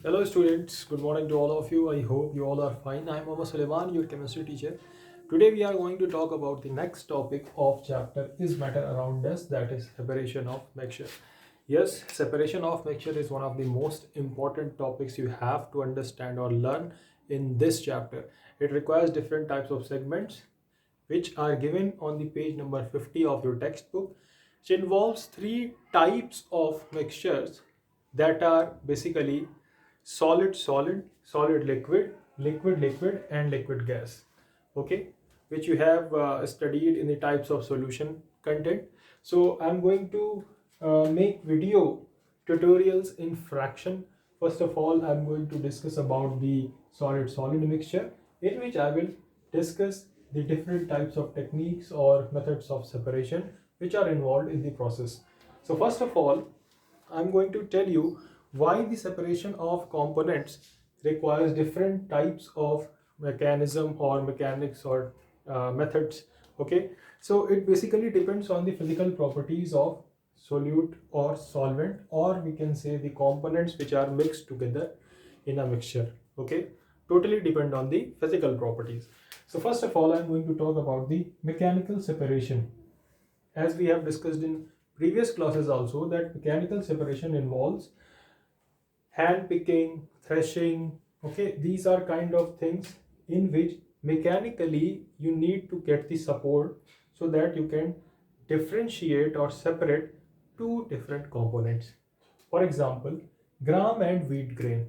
Hello students, good morning to all of you. I hope you all are fine. I am Mohammad Suleiman, your chemistry teacher. Today we are going to talk about the next topic of chapter is matter around us, that is separation of mixture. Yes, separation of mixture is one of the most important topics you have to understand or learn in this chapter. It requires different types of segments which are given on the page number 50 of your textbook, which involves three types of mixtures that are basically solid solid, solid liquid, liquid liquid, and liquid gas. Okay, which you have studied in the types of solution content. So I'm going to make video tutorials in fraction. First of all, I'm going to discuss about the solid solid mixture, in which I will discuss the different types of techniques or methods of separation which are involved in the process. So first of all, I'm going to tell you why the separation of components requires different types of mechanism or mechanics or methods. Okay, so it basically depends on the physical properties of solute or solvent, or we can say the components which are mixed together in a mixture. Okay, totally depend on the physical properties. So first of all, I'm going to talk about the mechanical separation. As we have discussed in previous classes also, that mechanical separation involves hand picking, threshing. Okay, these are kind of things in which mechanically you need to get the support so that you can differentiate or separate two different components. For example, gram and wheat grain,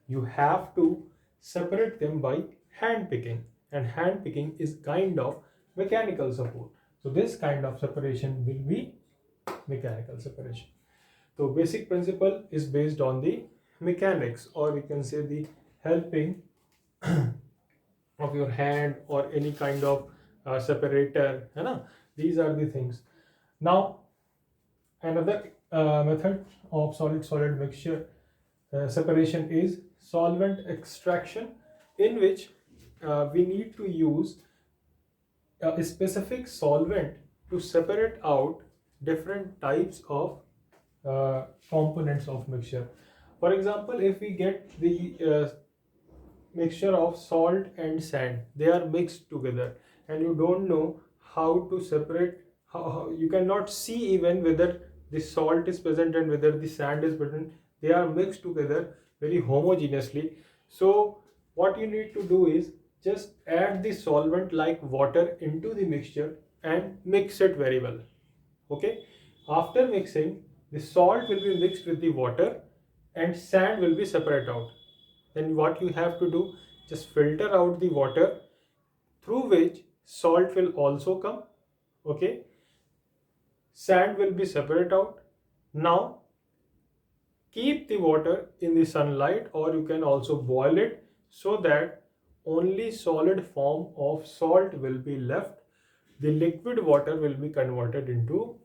you have to separate them by hand picking, and hand picking is kind of mechanical support. So this kind of separation will be mechanical separation. So basic principle is based on the mechanics, or we can say the helping of your hand or any kind of separator, है ना? These are the things. Now another method of solid solid mixture separation is solvent extraction, in which we need to use a specific solvent to separate out different types of components of mixture. For example, if we get the mixture of salt and sand, they are mixed together, and you don't know how to separate, how you cannot see even whether the salt is present and whether the sand is present. They are mixed together very homogeneously. So what you need to do is just add the solvent like water into the mixture and mix it very well. Okay, after mixing, the salt will be mixed with the water and sand will be separate out. Then what you have to do, just filter out the water through which salt will also come. Okay, sand will be separate out. Now keep the water in the sunlight, or you can also boil it, so that only solid form of salt will be left. The liquid water will be converted into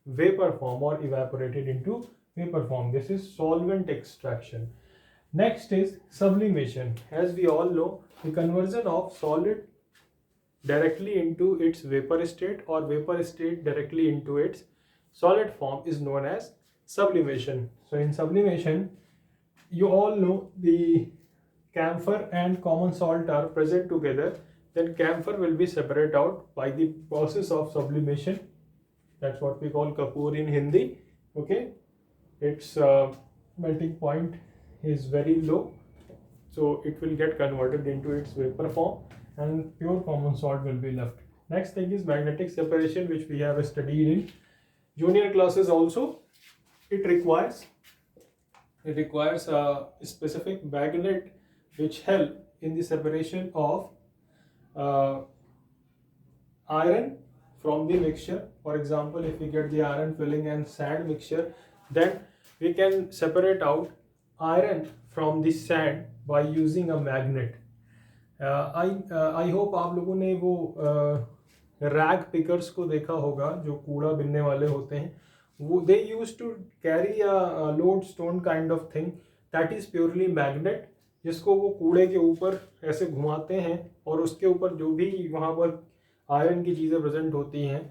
vapor form or evaporated into vapor form. This is solvent extraction. Next is sublimation. As we all know, the conversion of solid directly into its vapor state or vapor state directly into its solid form is known as sublimation. So in sublimation, you all know the camphor and common salt are present together, then camphor will be separated out by the process of sublimation. That's what we call kapoor in Hindi. Okay, its melting point is very low, so it will get converted into its vapor form and pure common salt will be left. Next thing is magnetic separation, which we have studied in junior classes also. It requires a specific magnet which help in the separation of uh, iron from the mixture. For example, if we get the iron filling and sand mixture, then we can separate out iron from the sand by using a magnet. I hope आप लोगों ने वो rag pickers को देखा होगा, जो कूड़ा बिनने वाले होते हैं. वो they use to carry a lodestone kind of thing, that is purely magnet, जिसको वो कूड़े के ऊपर ऐसे घुमाते हैं और उसके ऊपर जो भी वहाँ पर आयरन की चीज़ें प्रेजेंट होती हैं,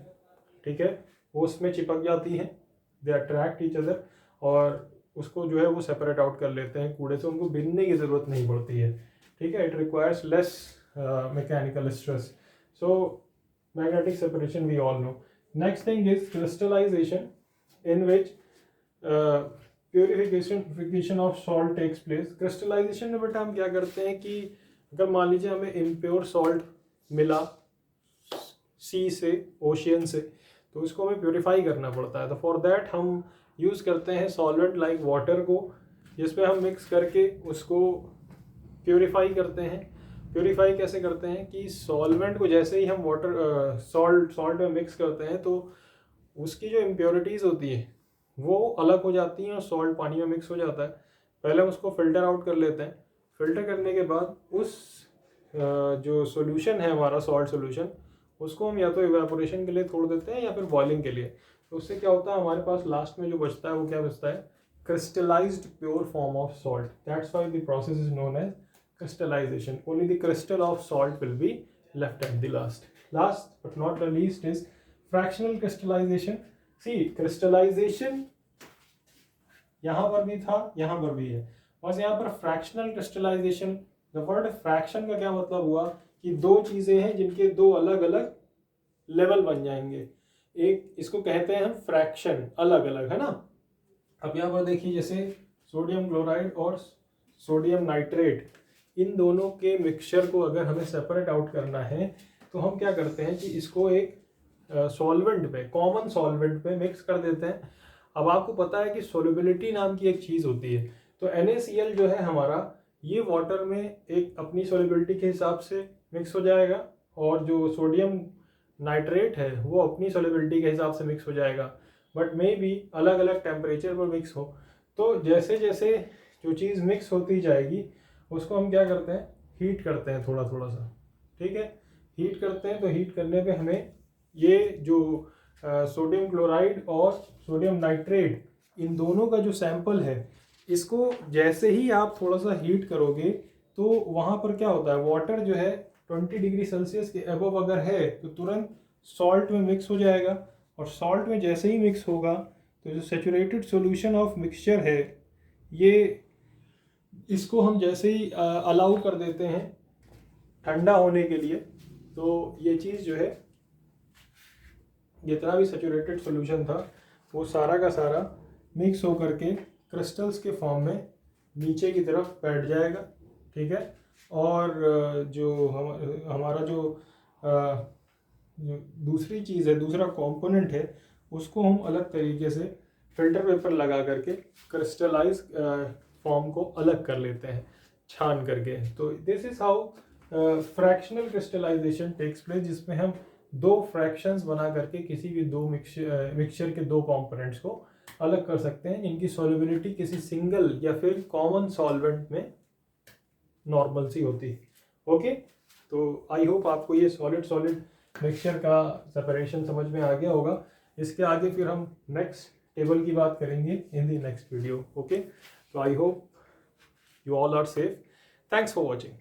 ठीक है, वो उसमें चिपक जाती हैं. दे अट्रैक्ट ईच अदर, और उसको जो है वो सेपरेट आउट कर लेते हैं कूड़े से, उनको बिनने की ज़रूरत नहीं पड़ती है, ठीक है। It requires less mechanical stress, so magnetic separation we all know. Next thing is crystallization, in which purification of salt takes place. Crystallization में बेटा हम क्या करते हैं कि अगर मान लीजिए हमें impure salt मिला सी से, ओशियन से, तो इसको हमें प्योरीफाई करना पड़ता है। तो फॉर दैट हम यूज़ करते हैं सॉल्वेंट लाइक वाटर को, जिसमें हम मिक्स करके उसको प्योरीफाई करते हैं। प्योरीफाई कैसे करते हैं कि सॉल्वेंट को जैसे ही हम वाटर सॉल्ट में मिक्स करते हैं तो उसकी जो इम्प्योरिटीज़ होती है वो अलग हो जाती हैं और सॉल्ट पानी में मिक्स हो जाता है। पहले हम उसको फ़िल्टर आउट कर लेते हैं। फ़िल्टर करने के बाद उस जो सॉल्यूशन है हमारा सॉल्ट सॉल्यूशन, उसको हम या तो इवेपोरेशन के लिए छोड़ देते हैं या फिर बॉइलिंग के लिए। तो उससे क्या होता है, हमारे पास लास्ट में जो बचता है वो क्या बचता है, crystallized pure form of salt. That's why the process is known as crystallization. Only the crystal of salt will be left at the last. Last but not the least is fractional crystallization. See, crystallization यहाँ पर भी था, यहाँ पर भी है, बस यहाँ पर fractional crystallization. The word fraction का क्या मतलब हुआ कि दो चीज़ें हैं जिनके दो अलग अलग लेवल बन जाएंगे। एक इसको कहते हैं हम फ्रैक्शन, अलग अलग, है ना। अब यहाँ पर देखिए, जैसे सोडियम क्लोराइड और सोडियम नाइट्रेट, इन दोनों के मिक्सचर को अगर हमें सेपरेट आउट करना है तो हम क्या करते हैं कि इसको एक सॉल्वेंट पे, कॉमन सॉल्वेंट पे मिक्स कर देते हैं। अब आपको पता है कि सोल्युबिलिटी नाम की एक चीज़ होती है, तो NaCl जो है हमारा, ये वाटर में एक अपनी सोल्युबिलिटी के हिसाब से मिक्स हो जाएगा और जो सोडियम नाइट्रेट है वो अपनी सोल्युबिलिटी के हिसाब से मिक्स हो जाएगा, बट मे भी अलग अलग टेम्परेचर पर मिक्स हो। तो जैसे जैसे जो चीज़ मिक्स होती जाएगी उसको हम क्या करते हैं, हीट करते हैं थोड़ा थोड़ा सा, ठीक है। हीट करते हैं तो हीट करने पे हमें ये जो सोडियम क्लोराइड और सोडियम नाइट्रेट, इन दोनों का जो सैंपल है, इसको जैसे ही आप थोड़ा सा हीट करोगे तो वहाँ पर क्या होता है, वाटर जो है 20 डिग्री सेल्सियस के अबव अगर है तो तुरंत सॉल्ट में मिक्स हो जाएगा, और सॉल्ट में जैसे ही मिक्स होगा तो जो सेचुरेटेड सॉल्यूशन ऑफ मिक्सचर है, ये इसको हम जैसे ही अलाउ कर देते हैं ठंडा होने के लिए, तो ये चीज़ जो है, जितना भी सेचुरेटेड सॉल्यूशन था वो सारा का सारा मिक्स होकर के क्रिस्टल्स के फॉर्म में नीचे की तरफ बैठ जाएगा, ठीक है। और जो हमारा जो दूसरी चीज़ है, दूसरा कंपोनेंट है, उसको हम अलग तरीके से फिल्टर पेपर लगा करके क्रिस्टलाइज फॉर्म को अलग कर लेते हैं छान करके। तो this is how fractional crystallization takes place, जिसमें हम दो फ्रैक्शंस बना करके किसी भी दो मिक्सचर के दो कंपोनेंट्स को अलग कर सकते हैं जिनकी सॉल्युबिलिटी किसी सिंगल या फिर कॉमन सॉल्वेंट में नॉर्मल सी होती है। ओके, तो आई होप आपको ये सॉलिड मिक्सचर का सेपरेशन समझ में आ गया होगा। इसके आगे फिर हम नेक्स्ट टेबल की बात करेंगे in the next video. Okay, तो I hope you all are safe. Thanks for watching.